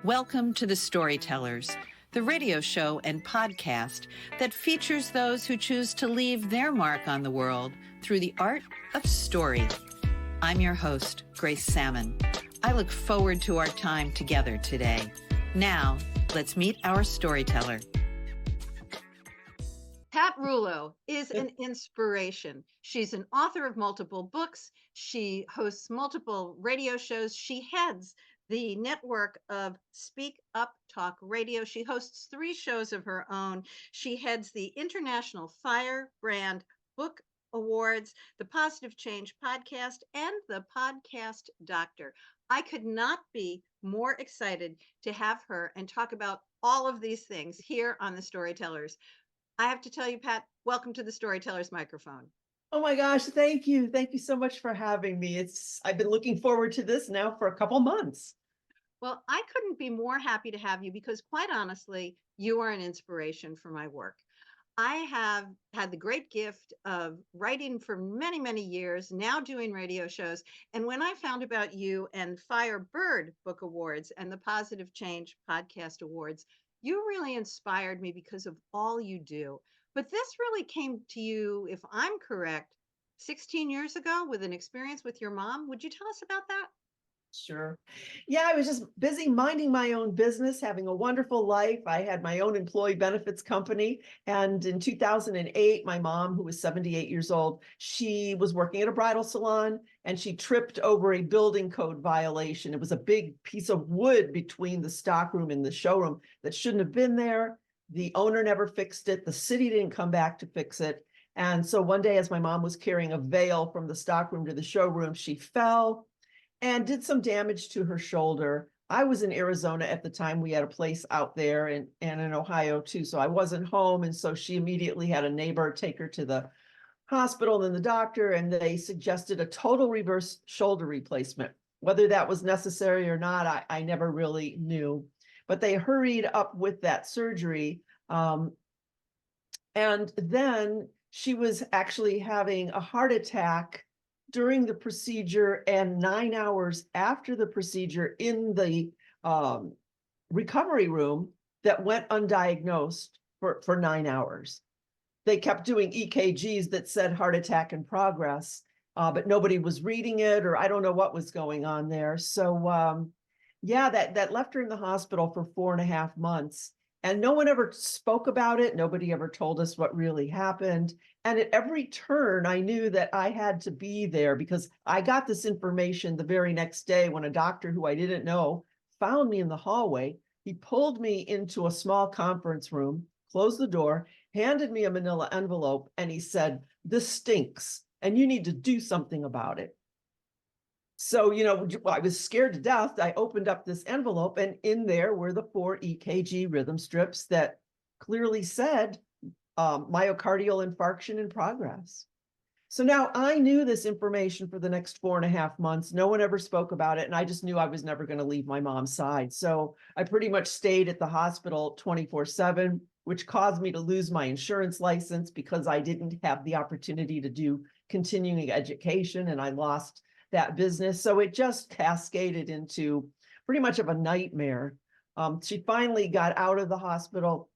Welcome to the Storytellers, the radio show and podcast that features those who choose to leave their mark on the world through the art of story. I'm your host, Grace Sammon. I look forward to our time together today. Now, let's meet our storyteller. Pat Rullo is an inspiration. She's an author of multiple books. She hosts multiple radio shows. She heads the network of Speak Up Talk Radio. She hosts 3 shows of her own. She heads the International Firebrand Book Awards, the Positive Change Podcast, and the Podcast Doctor. I could not be more excited to have her and talk about all of these things here on the Storytellers. I have to tell you, Pat, welcome to the Storytellers microphone. Oh my gosh, thank you. Thank you so much for having me. I've been looking forward to this now for a couple months. Well, I couldn't be more happy to have you because, quite honestly, you are an inspiration for my work. I have had the great gift of writing for many, many years, now doing radio shows. And when I found about you and Firebird Book Awards and the Positive Change Podcast Awards, you really inspired me because of all you do. But this really came to you, if I'm correct, 16 years ago with an experience with your mom. Would you tell us about that? Sure. Yeah, I was just busy minding my own business, having a wonderful life. I had my own employee benefits company. And in 2008, my mom, who was 78 years old, she was working at a bridal salon and she tripped over a building code violation. It was a big piece of wood between the stockroom and the showroom that shouldn't have been there. The owner never fixed it. The city didn't come back to fix it. And so one day, as my mom was carrying a veil from the stockroom to the showroom, she fell and did some damage to her shoulder. I was in Arizona at the time. We had a place out there and in Ohio too. So I wasn't home. And so she immediately had a neighbor take her to the hospital and the doctor, and they suggested a total reverse shoulder replacement. Whether that was necessary or not, I never really knew. But they hurried up with that surgery. And then she was actually having a heart attack during the procedure and 9 hours after the procedure in the recovery room that went undiagnosed for 9 hours. They kept doing EKGs that said heart attack in progress, but nobody was reading it, or I don't know what was going on there. So yeah, that left her in the hospital for 4.5 months. And no one ever spoke about it. Nobody ever told us what really happened. And at every turn, I knew that I had to be there because I got this information the very next day when a doctor who I didn't know found me in the hallway. He pulled me into a small conference room, closed the door, handed me a manila envelope, and he said, "This stinks, and you need to do something about it." So, I was scared to death. I opened up this envelope, and in there were the 4 EKG rhythm strips that clearly said myocardial infarction in progress. So now I knew this information for the next 4.5 months. No one ever spoke about it. And I just knew I was never going to leave my mom's side. So I pretty much stayed at the hospital 24/7, which caused me to lose my insurance license because I didn't have the opportunity to do continuing education, and I lost that business. So it just cascaded into pretty much of a nightmare. She finally got out of the hospital,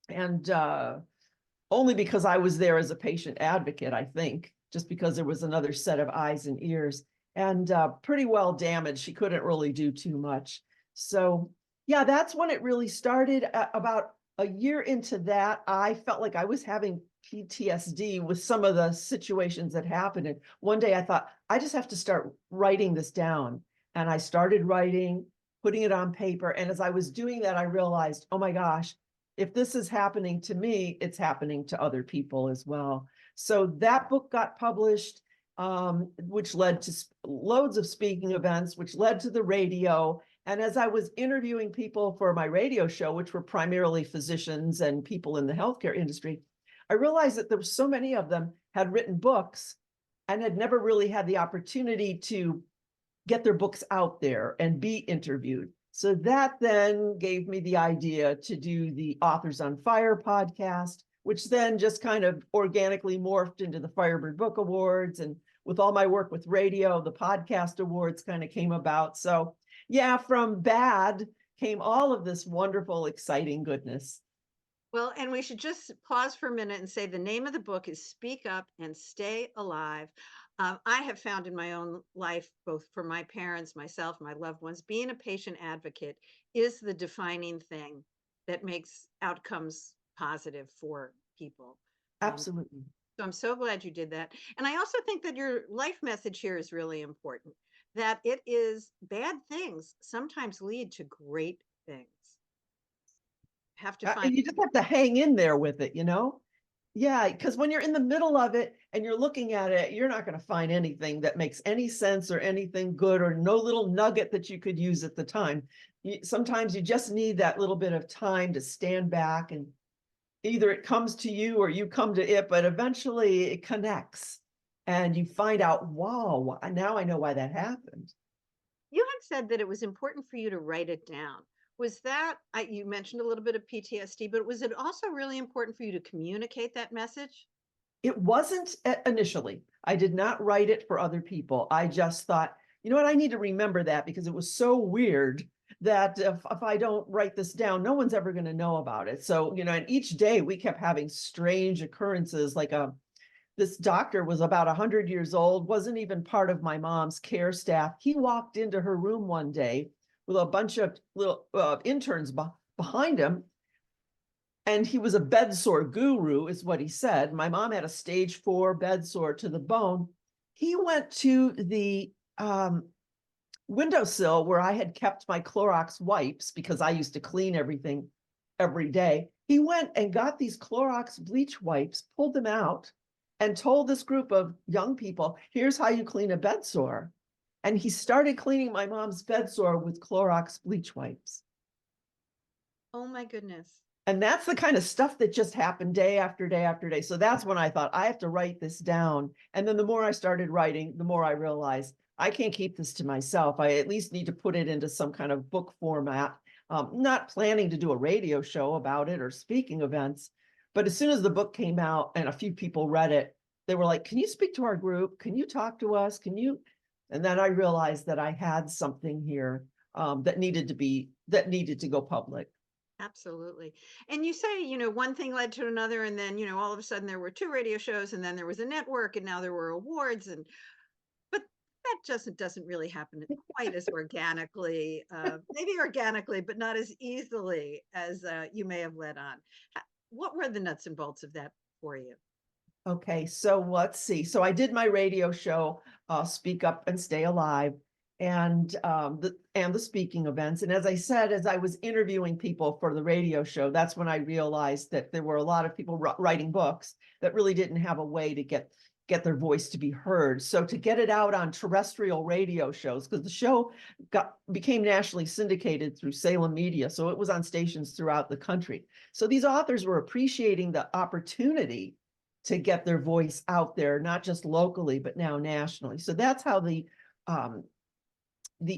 and only because I was there as a patient advocate, I think, just because there was another set of eyes and ears, and pretty well damaged. She couldn't really do too much. So yeah, that's when it really started. About a year into that, I felt like I was having PTSD with some of the situations that happened. And one day I thought, I just have to start writing this down. And I started writing, putting it on paper. And as I was doing that, I realized, oh my gosh, if this is happening to me, it's happening to other people as well. So that book got published, which led to loads of speaking events, which led to the radio. And as I was interviewing people for my radio show, which were primarily physicians and people in the healthcare industry, I realized that there were so many of them had written books and had never really had the opportunity to get their books out there and be interviewed. So that then gave me the idea to do the Authors on Fire podcast, which then just kind of organically morphed into the Firebird Book Awards. And with all my work with radio, the podcast awards kind of came about. So yeah, from bad came all of this wonderful, exciting goodness. Well, and we should just pause for a minute and say the name of the book is Speak Up and Stay Alive. I have found in my own life, both for my parents, myself, my loved ones, being a patient advocate is the defining thing that makes outcomes positive for people. Absolutely. So I'm so glad you did that. And I also think that your life message here is really important, that it is bad things sometimes lead to great things. Have to find. You just have to hang in there with it, you know? Yeah, because when you're in the middle of it and you're looking at it, you're not going to find anything that makes any sense or anything good, or no little nugget that you could use at the time. Sometimes you just need that little bit of time to stand back, and either it comes to you or you come to it, but eventually it connects and you find out, wow, now I know why that happened. You had said that it was important for you to write it down. Was that, you mentioned a little bit of PTSD, but was it also really important for you to communicate that message? It wasn't initially. I did not write it for other people. I just thought, you know what, I need to remember that, because it was so weird that if I don't write this down, no one's ever going to know about it. So, you know, and each day we kept having strange occurrences, like this doctor was about 100 years old, wasn't even part of my mom's care staff. He walked into her room one day with a bunch of little interns behind him. And he was a bed sore guru, is what he said. My mom had a stage 4 bed sore to the bone. He went to the windowsill where I had kept my Clorox wipes, because I used to clean everything every day. He went and got these Clorox bleach wipes, pulled them out, and told this group of young people, here's how you clean a bed sore. And he started cleaning my mom's bed sore with Clorox bleach wipes. Oh my goodness. And that's the kind of stuff that just happened day after day after day. So that's when I thought, I have to write this down. And then the more I started writing, the more I realized I can't keep this to myself. I at least need to put it into some kind of book format. Not planning to do a radio show about it or speaking events. But as soon as the book came out and a few people read it, they were like, can you speak to our group? Can you talk to us? Can you? And then I realized that I had something here that needed to go public. Absolutely. And you say, one thing led to another, and then, all of a sudden there were 2 radio shows, and then there was a network, and now there were awards, but that just doesn't really happen quite as organically, maybe organically, but not as easily as you may have led on. What were the nuts and bolts of that for you? Okay, so let's see. So I did my radio show, Speak Up and Stay Alive, and the speaking events. And as I said, as I was interviewing people for the radio show, that's when I realized that there were a lot of people writing books that really didn't have a way to get their voice to be heard. So to get it out on terrestrial radio shows, because the show became nationally syndicated through Salem Media, so it was on stations throughout the country. So these authors were appreciating the opportunity to get their voice out there, not just locally, but now nationally. So that's how the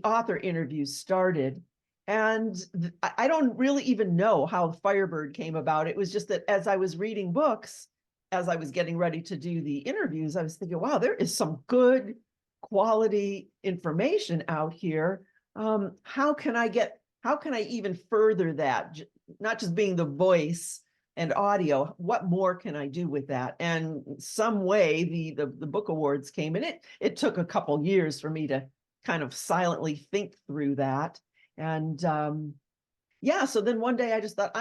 author interviews started. And I don't really even know how Firebird came about. It was just that as I was reading books, as I was getting ready to do the interviews, I was thinking, wow, there is some good quality information out here. How can I even further that? Not just being the voice and audio, what more can I do with that? And some way the book awards came, and it took a couple years for me to kind of silently think through that. And so then one day I just thought,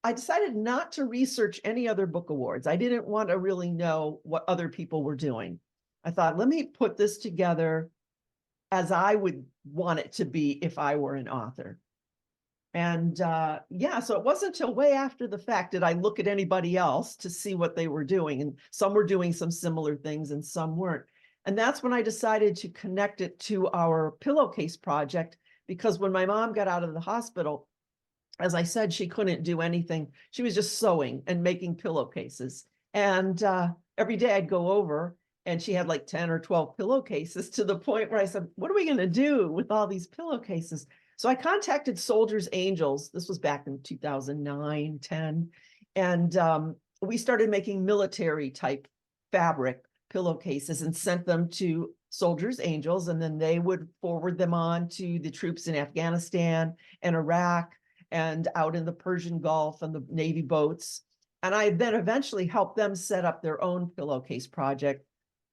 I decided not to research any other book awards. I didn't want to really know what other people were doing. I thought, let me put this together as I would want it to be if I were an author. And so it wasn't until way after the fact did I look at anybody else to see what they were doing. And some were doing some similar things and some weren't. And that's when I decided to connect it to our pillowcase project, because when my mom got out of the hospital, as I said, she couldn't do anything. She was just sewing and making pillowcases. And every day I'd go over and she had like 10 or 12 pillowcases, to the point where I said, what are we going to do with all these pillowcases? So I contacted Soldiers Angels. This was back in 2009, 10. And we started making military type fabric pillowcases and sent them to soldiers, angels, and then they would forward them on to the troops in Afghanistan and Iraq and out in the Persian Gulf and the Navy boats. And I then eventually helped them set up their own pillowcase project.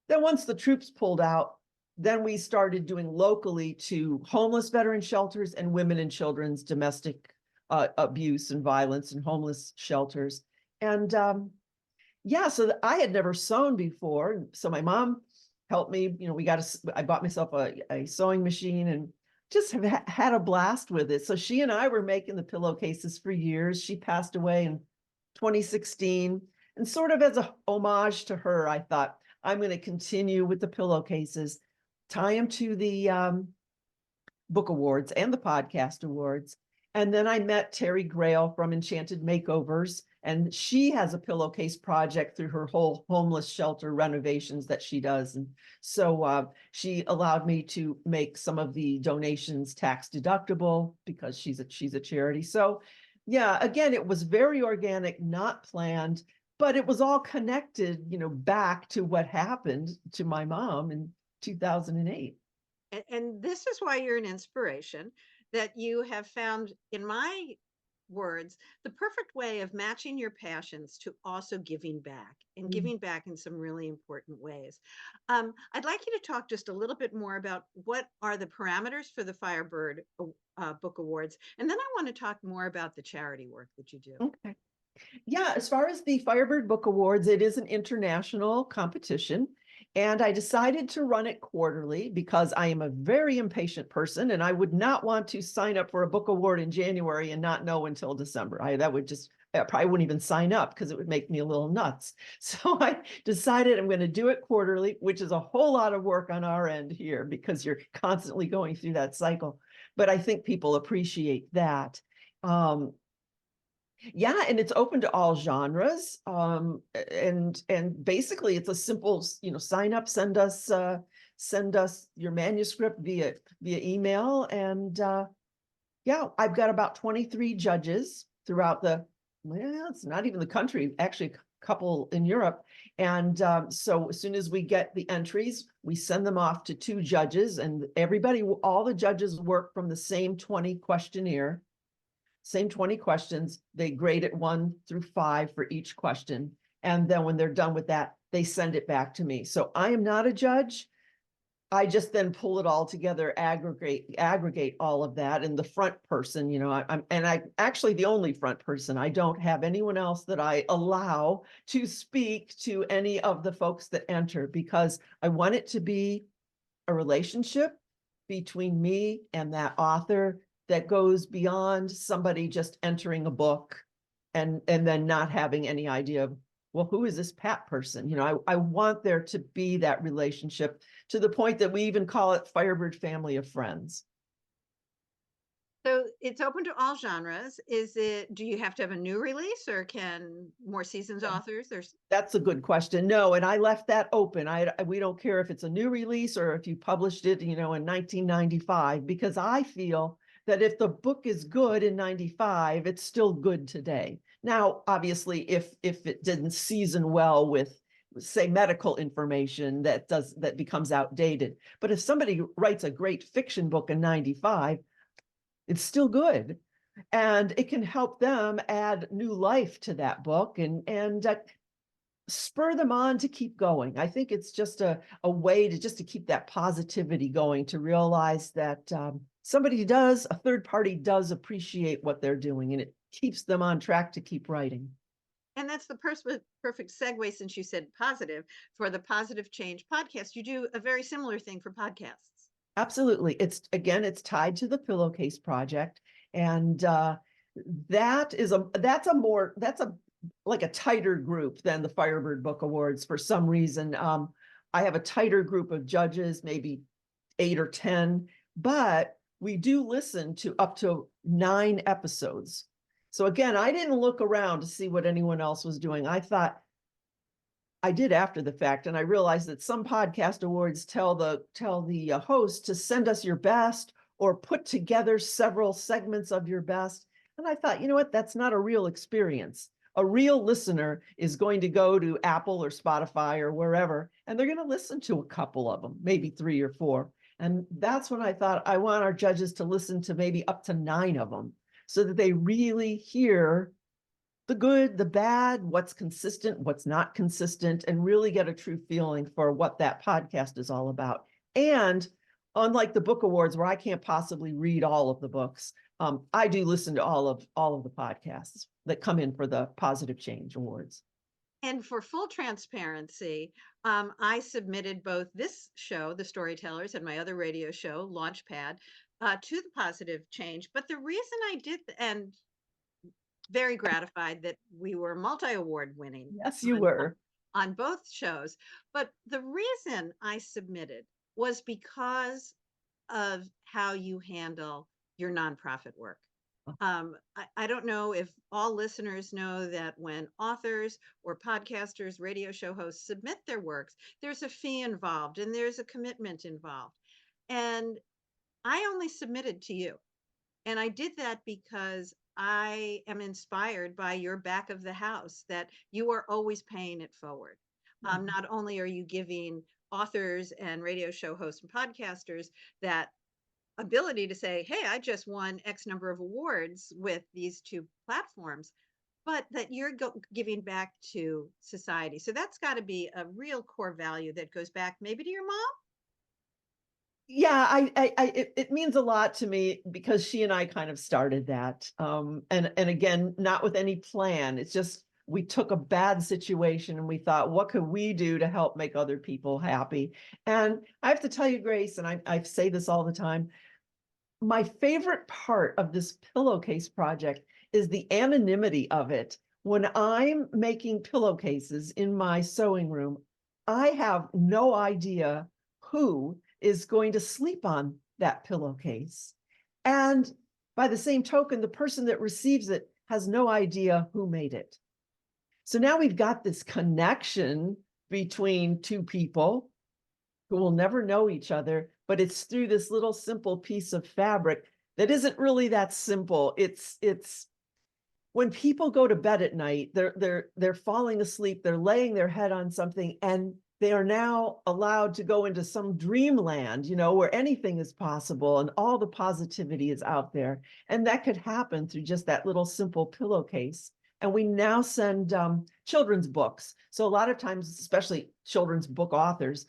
Then once the troops pulled out, then we started doing locally to homeless veteran shelters and women and children's domestic abuse and violence and homeless shelters. And yeah, so I had never sewn before. So my mom helped me, I bought myself a sewing machine and just have had a blast with it. So she and I were making the pillowcases for years. She passed away in 2016. And sort of as a homage to her, I thought, I'm going to continue with the pillowcases, tie them to the book awards and the podcast awards. And then I met Terry Grail from Enchanted Makeovers, and she has a pillowcase project through her whole homeless shelter renovations that she does. And so she allowed me to make some of the donations tax deductible because she's a charity. So yeah, again, it was very organic, not planned, but it was all connected, back to what happened to my mom in 2008. And this is why you're an inspiration, that you have found, in my words, the perfect way of matching your passions to also giving back, and giving back in some really important ways. I'd like you to talk just a little bit more about what are the parameters for the Firebird Book Awards. And then I want to talk more about the charity work that you do. Okay. Yeah, as far as the Firebird Book Awards, it is an international competition. And I decided to run it quarterly because I am a very impatient person and I would not want to sign up for a book award in January and not know until December. I probably wouldn't even sign up because it would make me a little nuts. So I decided I'm going to do it quarterly, which is a whole lot of work on our end here because you're constantly going through that cycle. But I think people appreciate that. Yeah, and it's open to all genres. And basically it's a simple, sign up, send us your manuscript via email. And yeah, I've got about 23 judges throughout it's not even the country, actually a couple in Europe. And so as soon as we get the entries, we send them off to 2 judges, and all the judges work from the same 20 questionnaire. Same 20 questions. They grade it 1 through 5 for each question. And then when they're done with that, they send it back to me. So I am not a judge. I just then pull it all together, aggregate all of that. And the front person, I'm actually the only front person. I don't have anyone else that I allow to speak to any of the folks that enter, because I want it to be a relationship between me and that author that goes beyond somebody just entering a book and then not having any idea of, well, who is this Pat person? I want there to be that relationship to the point that we even call it Firebird Family of Friends. So it's open to all genres. Do you have to have a new release, or can more seasoned authors? That's a good question. No, and I left that open. We don't care if it's a new release or if you published it, in 1995, because I feel that if the book is good in 95, it's still good today. Now, obviously, if it didn't season well with, say, medical information, that becomes outdated. But if somebody writes a great fiction book in 95, it's still good. And it can help them add new life to that book and spur them on to keep going. I think it's just a way to keep that positivity going, to realize that a third party does appreciate what they're doing, and it keeps them on track to keep writing. And that's the perfect segue, since you said positive, for the Positive Change podcast. You do a very similar thing for podcasts. Absolutely. It's tied to the Pillowcase Project. And that's like a tighter group than the Firebird Book Awards for some reason. I have a tighter group of judges, maybe 8 or 10, but we do listen to up to 9 episodes. So again, I didn't look around to see what anyone else was doing. I did after the fact, and I realized that some podcast awards tell the host to send us your best or put together several segments of your best. And I thought, you know what, that's not a real experience. A real listener is going to go to Apple or Spotify or wherever and they're going to listen to a couple of them, maybe 3 or 4. And that's when I thought I want our judges to listen to maybe up to 9 of them so that they really hear the good, the bad, what's consistent, what's not consistent, and really get a true feeling for what that podcast is all about. And unlike the book awards where I can't possibly read all of the books, I do listen to all of the podcasts that come in for the Positive Change Awards. And for full transparency, I submitted both this show, The Storytellers, and my other radio show, Launchpad, to the Positive Change. But the reason I did, and very gratified that we were multi-award winning. Yes, you were. On both shows. But the reason I submitted was because of how you handle your nonprofit work. I don't know if all listeners know that when authors or podcasters, radio show hosts submit their works, there's a fee involved and there's a commitment involved. And I only submitted to you. And I did that because I am inspired by your back of the house, that you are always paying it forward. Not only are you giving authors and radio show hosts and podcasters that ability to say, hey, I just won X number of awards with these 2 platforms, but that you're giving back to society. So that's got to be a real core value that goes back maybe to your mom. Yeah, it means a lot to me because she and I kind of started that. And again, not with any plan. It's just we took a bad situation and we thought, what could we do to help make other people happy? And I have to tell you, Grace, and I say this all the time, my favorite part of this pillowcase project is the anonymity of it. When I'm making pillowcases in my sewing room, I have no idea who is going to sleep on that pillowcase. And by the same token, the person that receives it has no idea who made it. So now we've got this connection between 2 people who will never know each other, but it's through this little simple piece of fabric that isn't really that simple. It's when people go to bed at night, they're falling asleep, they're laying their head on something, and they are now allowed to go into some dreamland, where anything is possible and all the positivity is out there. And that could happen through just that little simple pillowcase. And we now send children's books. So a lot of times, especially children's book authors,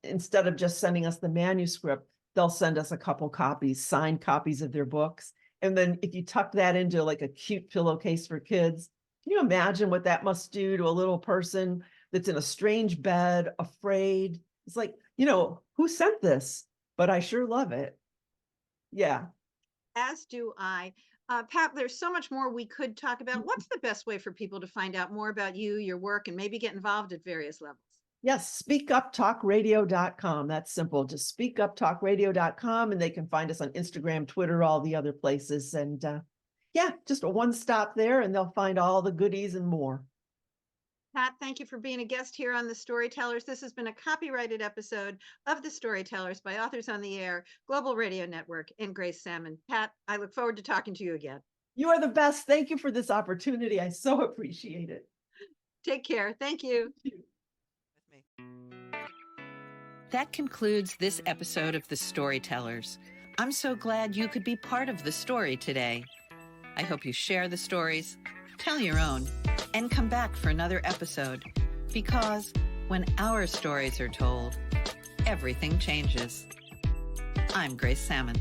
instead of just sending us the manuscript, they'll send us a couple copies, signed copies of their books. And then if you tuck that into like a cute pillowcase for kids, can you imagine what that must do to a little person that's in a strange bed, afraid? It's like, who sent this? But I sure love it. Yeah. As do I. Pat, there's so much more we could talk about. What's the best way for people to find out more about you, your work, and maybe get involved at various levels? Yes, speakuptalkradio.com. That's simple. Just speakuptalkradio.com, and they can find us on Instagram, Twitter, all the other places. And just a one stop there, and they'll find all the goodies and more. Pat, thank you for being a guest here on The Storytellers. This has been a copyrighted episode of The Storytellers by Authors on the Air, Global Radio Network, and Grace Sammon. Pat, I look forward to talking to you again. You are the best. Thank you for this opportunity. I so appreciate it. Take care. Thank you. That concludes this episode of The Storytellers. I'm so glad you could be part of the story today. I hope you share the stories, tell your own, and come back for another episode, because when our stories are told, everything changes. I'm Grace Sammon.